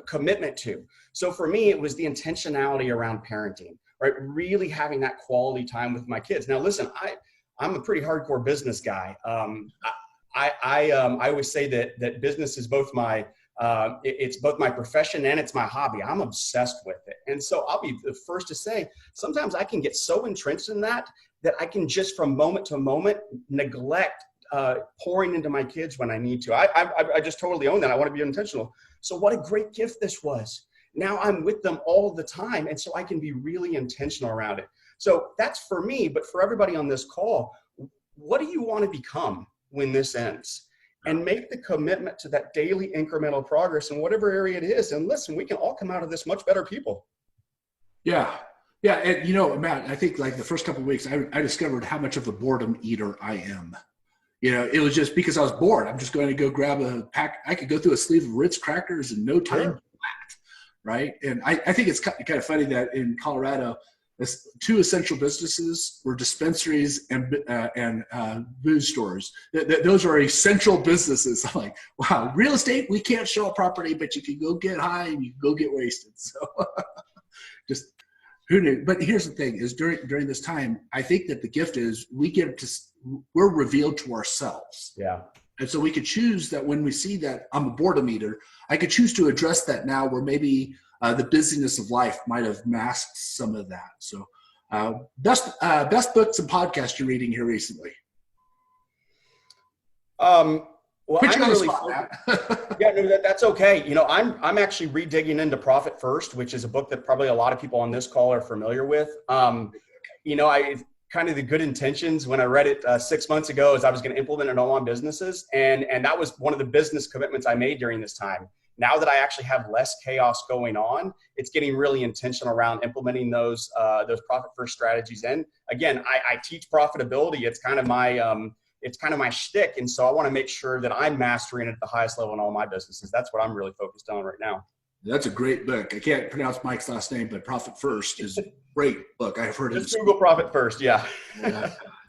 commitment to. So for me, it was the intentionality around parenting, right? Really having that quality time with my kids. Now, listen, I'm a pretty hardcore business guy. I always say that business is both it's both my profession and it's my hobby. I'm obsessed with it. And so I'll be the first to say, sometimes I can get so entrenched in that I can just from moment to moment neglect pouring into my kids when I need to. I just totally own that. I want to be intentional. So what a great gift this was. Now I'm with them all the time. And so I can be really intentional around it. So that's for me, but for everybody on this call, what do you want to become when this ends? And make the commitment to that daily incremental progress in whatever area it is. And listen, we can all come out of this much better people.
Yeah. Yeah. And Matt, I think like the first couple of weeks, I discovered how much of a boredom eater I am. It was just because I was bored. I'm just going to go grab a pack. I could go through a sleeve of Ritz crackers in no time flat, right? And I think it's kind of funny that in Colorado, 2 essential businesses were dispensaries and booze stores. Those are essential businesses. I'm like, wow, real estate, we can't show a property, but you can go get high and you can go get wasted. So just who knew? But here's the thing: is during this time, I think that the gift is we're revealed to ourselves.
Yeah.
And so we could choose that when we see that I'm a boredom eater, I could choose to address that now where maybe the busyness of life might have masked some of that. So best books and podcasts you're reading here recently.
Well, I'm really yeah, no, that's okay. I'm actually redigging into Profit First, which is a book that probably a lot of people on this call are familiar with. I kind of the good intentions when I read it 6 months ago is I was going to implement it on my businesses. And that was one of the business commitments I made during this time. Now that I actually have less chaos going on, it's getting really intentional around implementing those Profit First strategies. And again, I teach profitability. It's kind of my shtick. And so I want to make sure that I'm mastering it at the highest level in all my businesses. That's what I'm really focused on right now.
That's a great book. I can't pronounce Mike's last name, but Profit First is a great book. I've heard
Just
it.
Google Profit First, yeah.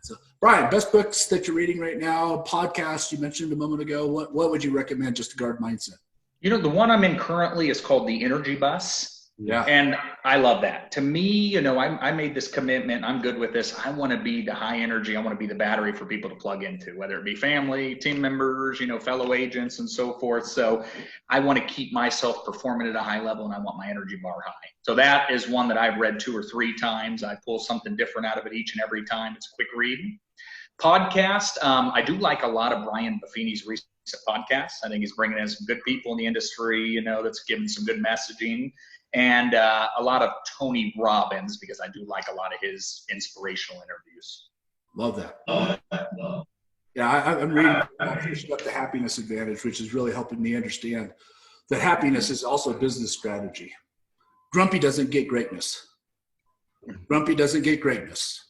So, Bryan, best books that you're reading right now, podcasts you mentioned a moment ago, what would you recommend just to guard mindset?
You know, the one I'm in currently is called The Energy Bus.
Yeah.
And I love that. To me, you know, I made this commitment. I'm good with this. I want to be the high energy. I want to be the battery for people to plug into, whether it be family, team members, you know, fellow agents and so forth. So I want to keep myself performing at a high level, and I want my energy bar high. So that is one that I've read 2 or 3 times. I pull something different out of it each and every time. It's a quick read. Podcast, I do like a lot of Bryan Buffini's recent podcasts. I think he's bringing in some good people in the industry, you know, that's giving some good messaging. And a lot of Tony Robbins, because I do like a lot of his inspirational interviews.
Love that. Yeah, I'm reading about the happiness advantage, which is really helping me understand that happiness is also a business strategy. Grumpy doesn't get greatness. Grumpy doesn't get greatness.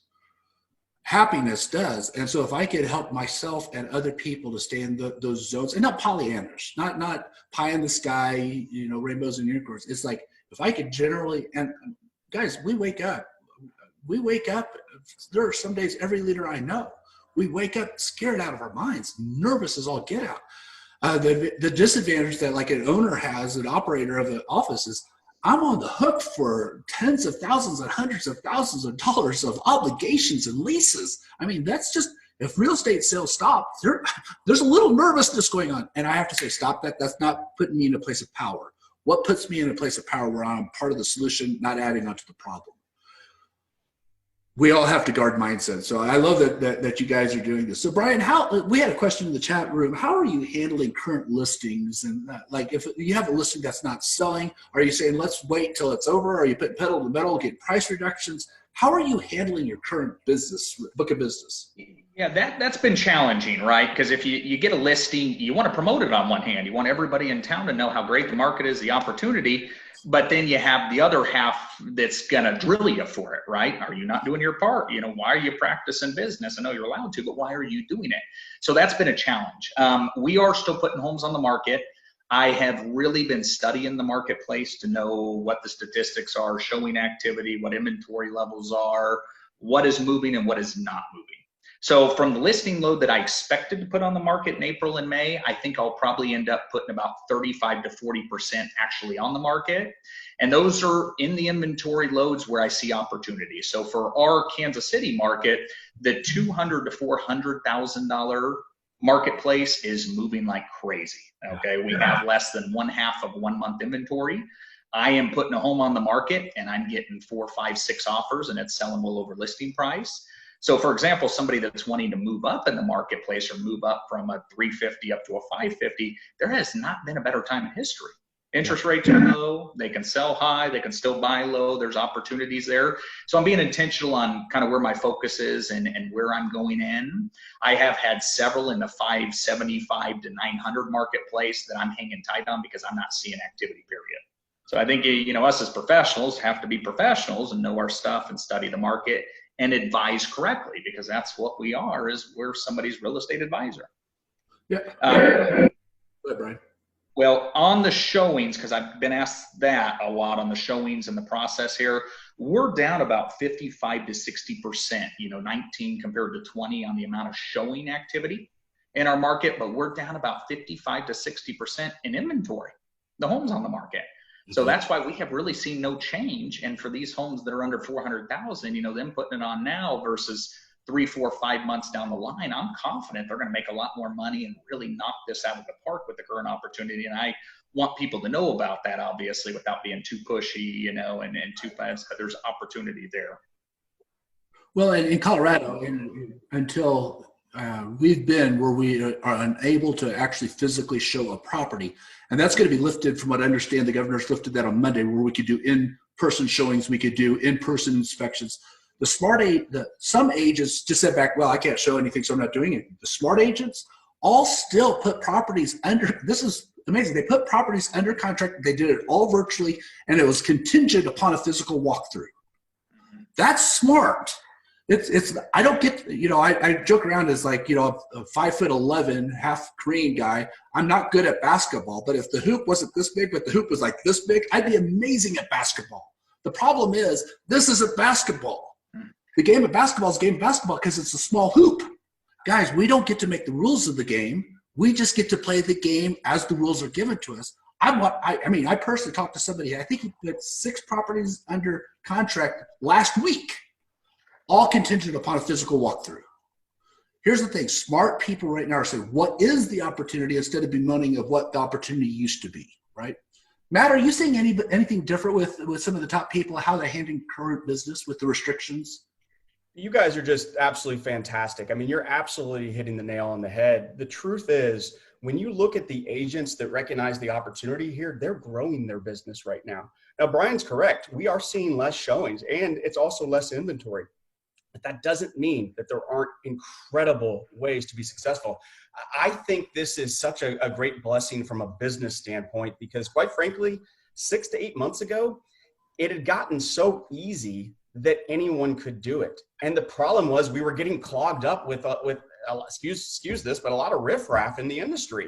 Happiness does. And so if I could help myself and other people to stay in those zones, and not Pollyannish, not pie in the sky, you know, rainbows and unicorns. It's like, if I could generally, and guys, we wake up. There are some days, every leader I know, we wake up scared out of our minds, nervous as all get out. The disadvantage that like an owner has, an operator of an office, is I'm on the hook for tens of thousands and hundreds of thousands of dollars of obligations and leases. I mean, that's just, if real estate sales stop, there's a little nervousness going on. And I have to say, stop that. That's not putting me in a place of power. What puts me in a place of power where I'm part of the solution, not adding on to the problem? We all have to guard mindset. So I love that you guys are doing this. So Bryan, we had a question in the chat room. How are you handling current listings? And like, if you have a listing that's not selling, are you saying, let's wait till it's over? Are you putting pedal to the metal, get price reductions? How are you handling your current book of business?
Yeah, that's been challenging, right? Because if you get a listing, you want to promote it on one hand. You want everybody in town to know how great the market is, the opportunity. But then you have the other half that's going to drill you for it, right? Are you not doing your part? You know, why are you practicing business? I know you're allowed to, but why are you doing it? So that's been a challenge. We are still putting homes on the market. I have really been studying the marketplace to know what the statistics are, showing activity, what inventory levels are, what is moving and what is not moving. So from the listing load that I expected to put on the market in April and May, I think I'll probably end up putting about 35 to 40% actually on the market. And those are in the inventory loads where I see opportunity. So for our Kansas City market, the $200,000 to $400,000 marketplace is moving like crazy. Okay, we have less than 1/2 of 1 month inventory. I am putting a home on the market and I'm getting 4, 5, 6 offers and it's selling well over listing price. So for example, somebody that's wanting to move up in the marketplace or move up from a 350 up to a 550, there has not been a better time in history. Interest rates are low, they can sell high, they can still buy low, there's opportunities there. So I'm being intentional on kind of where my focus is and where I'm going in. I have had several in the 575 to 900 marketplace that I'm hanging tight on because I'm not seeing activity, period. So I think, you know, us as professionals have to be professionals and know our stuff and study the market and advise correctly, because that's what we are, is we're somebody's real estate advisor.
Yeah. Go ahead, Bryan.
Well, on the showings, because I've been asked that a lot on the showings and the process here, we're down about 55 to 60%, you know, 19 compared to 20 on the amount of showing activity in our market, but we're down about 55 to 60% in inventory, the homes on the market. So that's why we have really seen no change. And for these homes that are under 400,000, you know, them putting it on now versus 3, 4, 5 months down the line, I'm confident they're going to make a lot more money and really knock this out of the park with the current opportunity. And I want people to know about that, obviously, without being too pushy, you know, and too fast. There's opportunity there.
Well, in Colorado, until we've been where we are unable to actually physically show a property, and that's going to be lifted, from what I understand, the governor's lifted that on Monday, where we could do in-person showings, we could do in-person inspections. Some agents just said back, well, I can't show anything, so I'm not doing it. The smart agents all still put properties under, this is amazing, they put properties under contract, they did it all virtually, and it was contingent upon a physical walkthrough. That's smart. I don't get, I joke around as like, a 5'11", half Korean guy. I'm not good at basketball, but if the hoop wasn't this big, but the hoop was like this big, I'd be amazing at basketball. The problem is this isn't basketball. The game of basketball is a game of basketball because it's a small hoop. Guys, we don't get to make the rules of the game. We just get to play the game as the rules are given to us. I personally talked to somebody, I think he put 6 properties under contract last week, all contingent upon a physical walkthrough. Here's the thing. Smart people right now are saying, what is the opportunity instead of bemoaning of what the opportunity used to be, right? Matt, are you seeing anything different with some of the top people, how they're handling current business with the restrictions?
You guys are just absolutely fantastic. I mean, you're absolutely hitting the nail on the head. The truth is, when you look at the agents that recognize the opportunity here, they're growing their business right now. Now, Bryan's correct. We are seeing less showings, and it's also less inventory. But that doesn't mean that there aren't incredible ways to be successful. I think this is such a great blessing from a business standpoint because, quite frankly, 6 to 8 months ago, it had gotten so easy that anyone could do it. And the problem was we were getting clogged up with excuse this, but a lot of riffraff in the industry.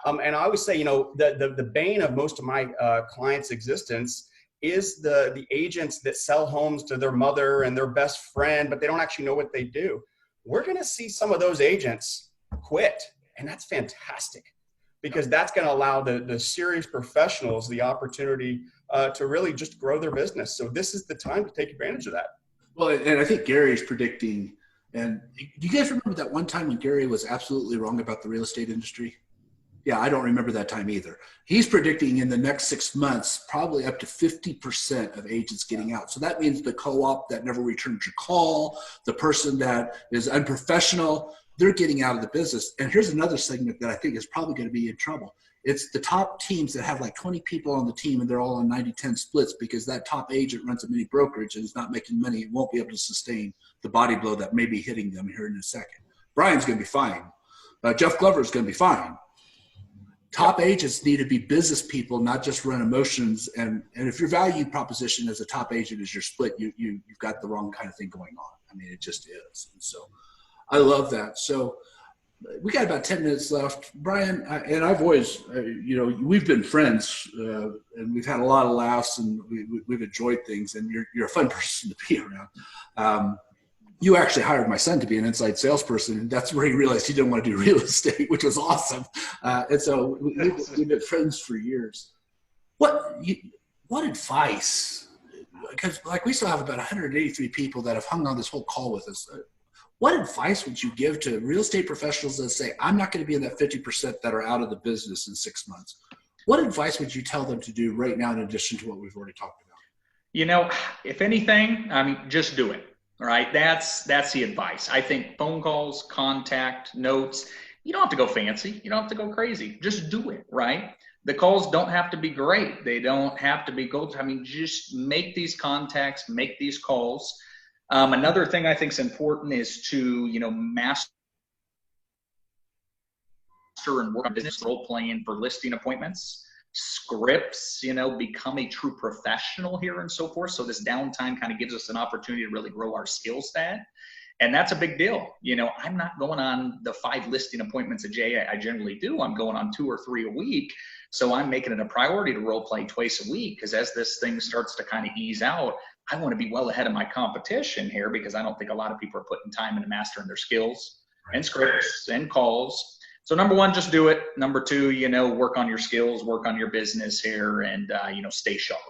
And I always say, the bane of most of my clients' existence is the agents that sell homes to their mother and their best friend, but they don't actually know what they do. We're going to see some of those agents quit, and that's fantastic because that's going to allow the serious professionals the opportunity to really just grow their business. So this is the time to take advantage of that.
Well, and I think Gary's predicting, and do you guys remember that one time when Gary was absolutely wrong about the real estate industry? Yeah, I don't remember that time either. He's predicting in the next 6 months, probably up to 50% of agents getting out. So that means the co-op that never returns your call, the person that is unprofessional, they're getting out of the business. And here's another segment that I think is probably going to be in trouble. It's the top teams that have like 20 people on the team and they're all on 90-10 splits because that top agent runs a mini brokerage and is not making money and won't be able to sustain the body blow that may be hitting them here in a second. Bryan's going to be fine. Jeff Glover is going to be fine. Top agents need to be business people, not just run emotions. And if your value proposition as a top agent is your split, you've got the wrong kind of thing going on. I mean, it just is. And so I love that. So we got about 10 minutes left. Bryan, and I've always, we've been friends and we've had a lot of laughs and we've enjoyed things, and you're a fun person to be around. You actually hired my son to be an inside salesperson, and that's where he realized he didn't want to do real estate, which was awesome. And so we've been friends for years. What advice? Because we still have about 183 people that have hung on this whole call with us. What advice would you give to real estate professionals that say, I'm not going to be in that 50% that are out of the business in 6 months? What advice would you tell them to do right now in addition to what we've already talked about?
If anything, just do it. All right. That's the advice. I think phone calls, contact, notes, you don't have to go fancy. You don't have to go crazy. Just do it. Right. The calls don't have to be great. They don't have to be gold. Just make these contacts, make these calls. Another thing I think is important is to, master and work on business role playing for listing appointments, scripts, become a true professional here and so forth. So this downtime kind of gives us an opportunity to really grow our skill set. And that's a big deal. I'm not going on the 5 listing appointments a day I generally do. I'm going on 2 or 3 a week. So I'm making it a priority to role play twice a week, because as this thing starts to kind of ease out, I want to be well ahead of my competition here, because I don't think a lot of people are putting time into mastering their skills and scripts and calls. So number 1, just do it. Number 2, work on your skills, work on your business here, and stay sharp.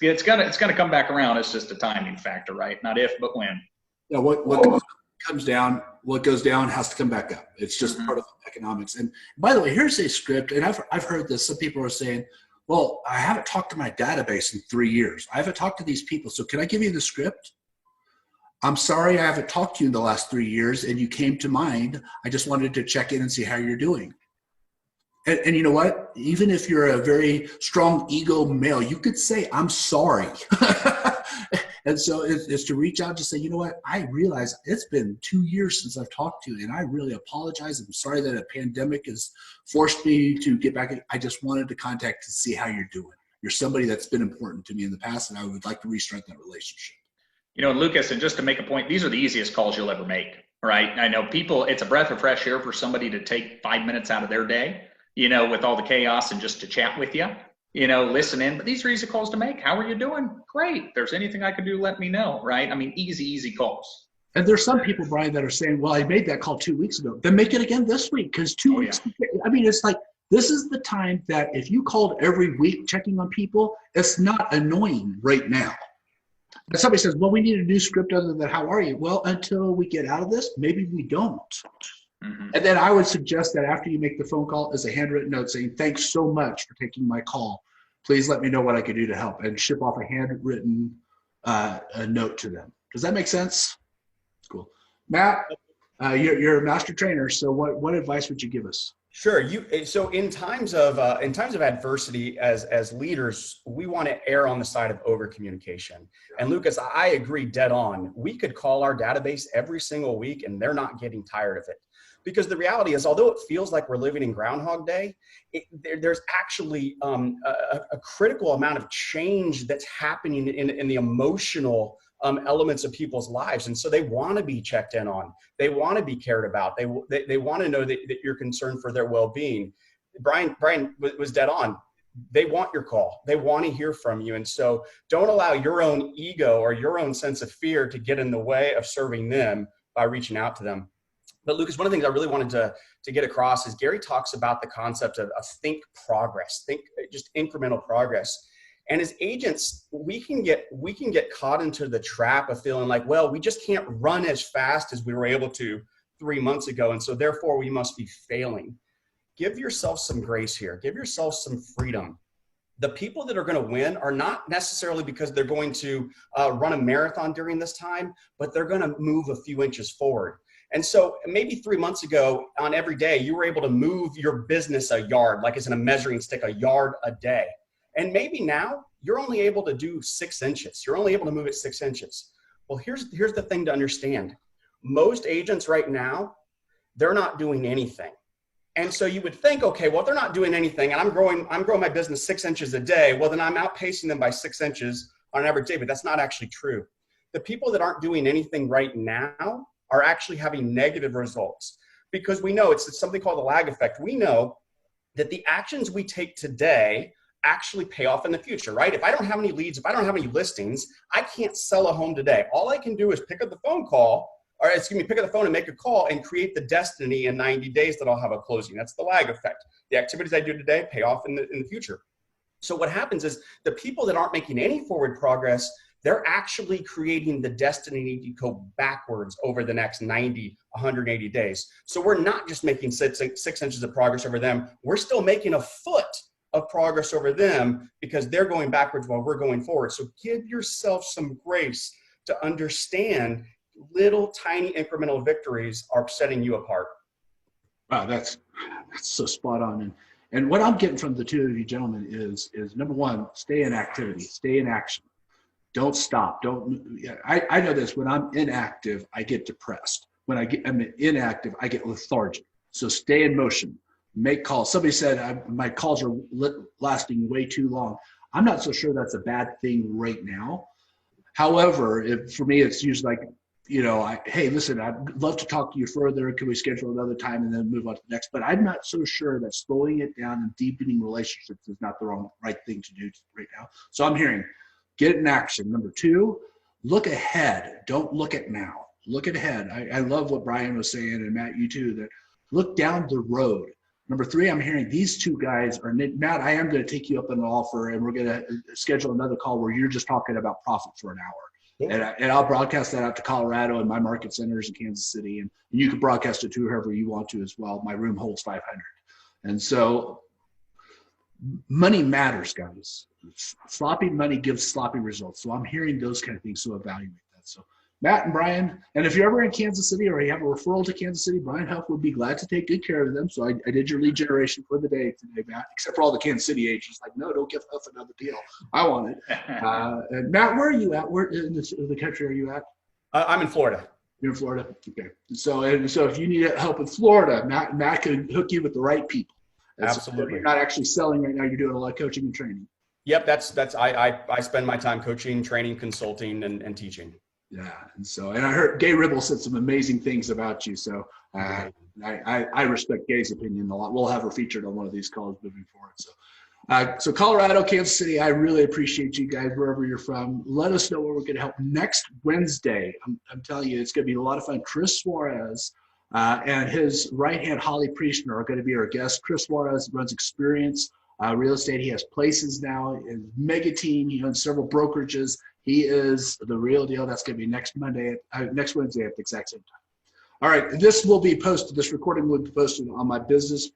It's gonna come back around. It's just a timing factor, right? Not if, but when.
Yeah, what comes down, what goes down has to come back up. It's just part of economics. And by the way, here's a script, and I've heard this. Some people are saying, well, I haven't talked to my database in 3 years. I haven't talked to these people. So can I give you the script? I'm sorry I haven't talked to you in the last 3 years and you came to mind. I just wanted to check in and see how you're doing. And you know what? Even if you're a very strong ego male, you could say, I'm sorry. And so it's to reach out to say, you know what? I realize it's been 2 years since I've talked to you, and I really apologize. I'm sorry that a pandemic has forced me to get back. I just wanted to contact to see how you're doing. You're somebody that's been important to me in the past, and I would like to restart that relationship.
Lucas, and just to make a point, these are the easiest calls you'll ever make, right? I know people, it's a breath of fresh air for somebody to take 5 minutes out of their day, with all the chaos and just to chat with you, listen in. But these are easy calls to make. How are you doing? Great. If there's anything I can do, let me know, right? I mean, easy calls.
And there's some people, Bryan, that are saying, well, I made that call 2 weeks ago. Then make it again this week, because 2 weeks. Yeah. I mean, it's like, this is the time that if you called every week checking on people, it's not annoying right now. And somebody says, well, we need a new script other than how are you? Well, until we get out of this, maybe we don't. Mm-hmm. And then I would suggest that after you make the phone call is a handwritten note saying, thanks so much for taking my call. Please let me know what I can do to help, and ship off a handwritten a note to them. Does that make sense? Cool. Matt, you're a master trainer. So what advice would you give us?
Sure. So in times of adversity, as leaders, we want to err on the side of over communication. And Lucas, I agree dead on. We could call our database every single week, and they're not getting tired of it. Because the reality is, although it feels like we're living in Groundhog Day, there's actually a critical amount of change that's happening in the emotional elements of people's lives. And so they want to be checked in on. They want to be cared about. They want to know that you're concerned for their well-being. Bryan was dead on. They want your call. They want to hear from you. And so don't allow your own ego or your own sense of fear to get in the way of serving them by reaching out to them. But Lucas, one of the things I really wanted to get across is Gary talks about the concept of think progress, think just incremental progress. And as agents, we can get caught into the trap of feeling like, well, we just can't run as fast as we were able to 3 months ago. And so therefore we must be failing. Give yourself some grace here. Give yourself some freedom. The people that are going to win are not necessarily because they're going to run a marathon during this time, but they're going to move a few inches forward. And so maybe 3 months ago on every day, you were able to move your business a yard, like it's in a measuring stick, a yard a day. And maybe now you're only able to do 6 inches. You're only able to move it 6 inches. Well, here's the thing to understand. Most agents right now, they're not doing anything. And so you would think, okay, well, if they're not doing anything and I'm growing my business 6 inches a day, well, then I'm outpacing them by 6 inches on an average day, but that's not actually true. The people that aren't doing anything right now are actually having negative results, because we know it's something called the lag effect. We know that the actions we take today actually pay off in the future, right? If I don't have any leads, if I don't have any listings, I can't sell a home today. All I can do is pick up the phone and make a call and create the destiny in 90 days that I'll have a closing. That's the lag effect. The activities I do today pay off in the future. So what happens is the people that aren't making any forward progress, they're actually creating the destiny to go backwards over the next 90, 180 days. So we're not just making 6 inches of progress over them. We're still making a foot of progress over them because they're going backwards while we're going forward. So give yourself some grace to understand little tiny incremental victories are setting you apart.
Wow, that's so spot on. And what I'm getting from the two of you gentlemen is number one, stay in activity, stay in action. Don't stop. I know this. When I'm inactive, I get depressed. When I'm inactive, I get lethargic. So stay in motion. Make calls. Somebody said my calls are lasting way too long. I'm not so sure that's a bad thing right now. However, for me, it's usually like, hey, listen, I'd love to talk to you further. Can we schedule another time and then move on to the next? But I'm not so sure that slowing it down and deepening relationships is not the right thing to do right now. So I'm hearing, get in action. Number two, look ahead. Don't look at now. Look ahead. I love what Bryan was saying, and Matt, you too, that look down the road. Number three, I'm hearing these two guys are, Matt, I am going to take you up on an offer, and we're going to schedule another call where you're just talking about profit for an hour. Yeah. And I'll broadcast that out to Colorado and my market centers in Kansas City. And you can broadcast it to whoever you want to as well. My room holds 500. And so money matters, guys. Sloppy money gives sloppy results. So I'm hearing those kind of things. So evaluate that. So Matt and Bryan, and if you're ever in Kansas City or you have a referral to Kansas City, Bryan Huff would be glad to take good care of them. So I did your lead generation for the day today, Matt, except for all the Kansas City agents. Like, no, don't give Huff another deal. I want it. And Matt, where are you at? Where in the country are you at?
I'm in Florida.
You're in Florida? Okay. So if you need help in Florida, Matt can hook you with the right people.
Absolutely.
You're not actually selling right now. You're doing a lot of coaching and training.
Yep. I spend my time coaching, training, consulting, and teaching.
Yeah, and I heard Gay Ribble said some amazing things about you. So I respect Gay's opinion a lot. We'll have her featured on one of these calls moving forward. So Colorado, Kansas City, I really appreciate you guys wherever you're from. Let us know where we're going to help next Wednesday. I'm telling you, it's going to be a lot of fun. Chris Suarez and his right hand, Holly Priestner, are going to be our guests. Chris Suarez runs Experience Real Estate. He has places now, in mega team. He owns several brokerages. He is the real deal. That's going to be next Wednesday at the exact same time. All right, this will be posted. This recording will be posted on my business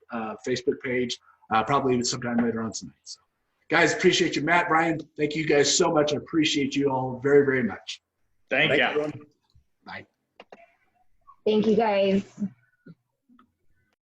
Facebook page, probably even sometime later on tonight. So, guys, appreciate you. Matt, Bryan, thank you guys so much. I appreciate you all very, very much.
Thank you.
Everyone. Bye.
Thank you, guys.